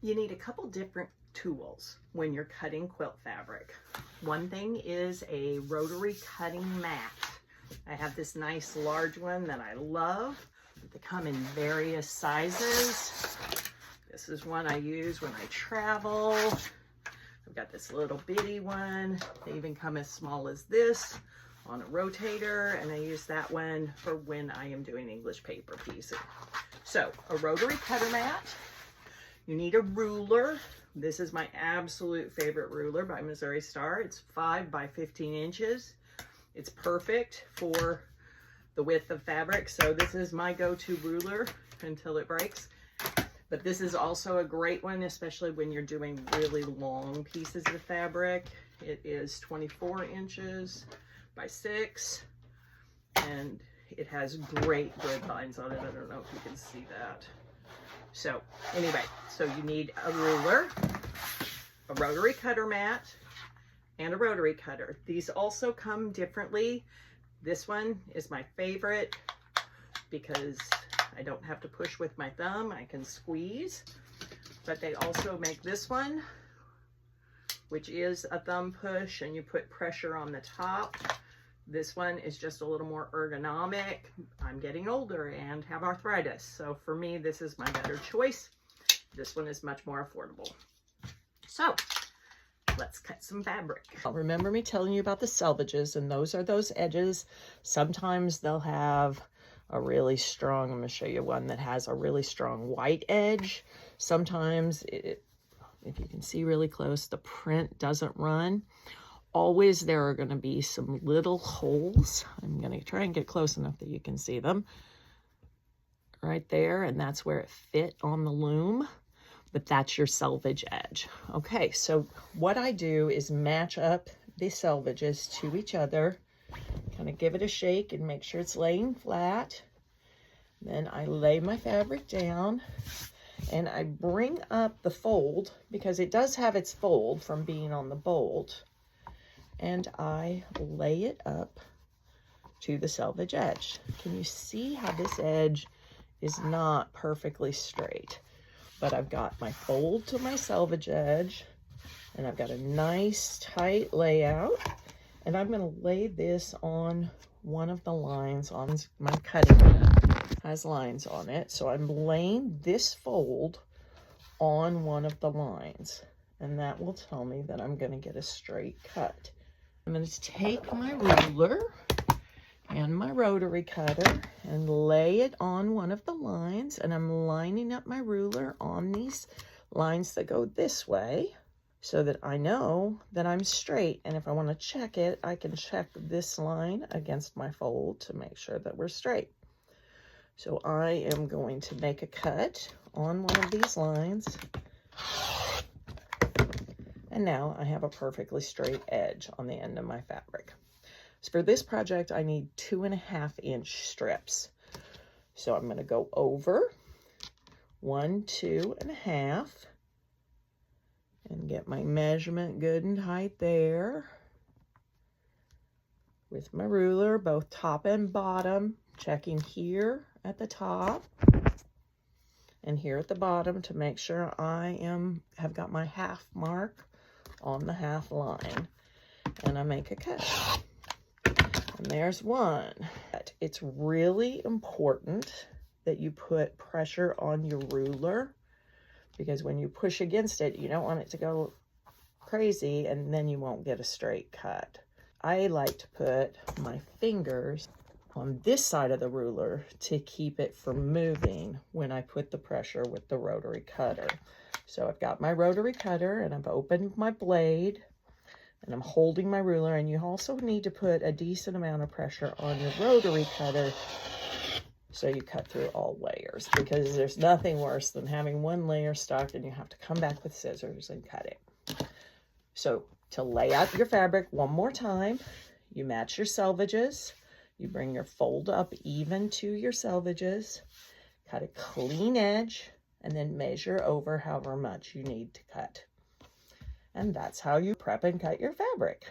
You need a couple different tools when you're cutting quilt fabric. One thing is a rotary cutting mat. I have this nice large one that I love. They come in various sizes. This is one I use when I travel. I've got this little bitty one. They even come as small as this on a rotator, and I use that one for when I am doing English paper piecing. So, a rotary cutter mat. You need a ruler. This is my absolute favorite ruler by Missouri Star. It's 5 by 15 inches. It's perfect for the width of fabric. So this is my go-to ruler until it breaks. But this is also a great one, especially when you're doing really long pieces of fabric. It is 24 inches by 6, and it has great grid lines on it. I don't know if you can see that. So anyway, so you need a ruler, a rotary cutter mat, and a rotary cutter. These also come differently. This one is my favorite because I don't have to push with my thumb. I can squeeze. But they also make this one, which is a thumb push, and you put pressure on the top. This one is just a little more ergonomic. I'm getting older and have arthritis, so for me, this is my better choice. This one is much more affordable. So, let's cut some fabric. Remember me telling you about the selvages, and those are those edges. Sometimes they'll have a really strong, I'm going to show you one that has a really strong white edge. Sometimes, if you can see really close, the print doesn't run. Always there are going to be some little holes. I'm going to try and get close enough that you can see them. Right there, and that's where it fit on the loom. But that's your selvage edge. Okay, so what I do is match up the selvages to each other. Kind of give it a shake and make sure it's laying flat. Then I lay my fabric down and I bring up the fold, because it does have its fold from being on the bolt. And I lay it up to the selvage edge. Can you see how this edge is not perfectly straight? But I've got my fold to my selvage edge, and I've got a nice tight layout. And I'm going to lay this on one of the lines on my cutting mat. Has lines on it. So I'm laying this fold on one of the lines, and that will tell me that I'm going to get a straight cut. I'm going to take my ruler and my rotary cutter and lay it on one of the lines, and I'm lining up my ruler on these lines that go this way so that I know that I'm straight. And if I want to check it, I can check this line against my fold to make sure that we're straight. So I am going to make a cut on one of these lines. And now I have a perfectly straight edge on the end of my fabric. So for this project, I need 2.5-inch strips. So I'm going to go over 1, 2.5, and get my measurement good and tight there. With my ruler, both top and bottom, checking here at the top and here at the bottom to make sure I have got my half mark on the half line, and I make a cut. And there's one. It's really important that you put pressure on your ruler, because when you push against it, you don't want it to go crazy, and then you won't get a straight cut. I like to put my fingers on this side of the ruler to keep it from moving when I put the pressure with the rotary cutter. So I've got my rotary cutter, and I've opened my blade, and I'm holding my ruler. And you also need to put a decent amount of pressure on your rotary cutter so you cut through all layers, because there's nothing worse than having one layer stuck and you have to come back with scissors and cut it. So to lay out your fabric one more time, you match your selvages, you bring your fold up even to your selvages, cut a clean edge, and then measure over however much you need to cut. And that's how you prep and cut your fabric.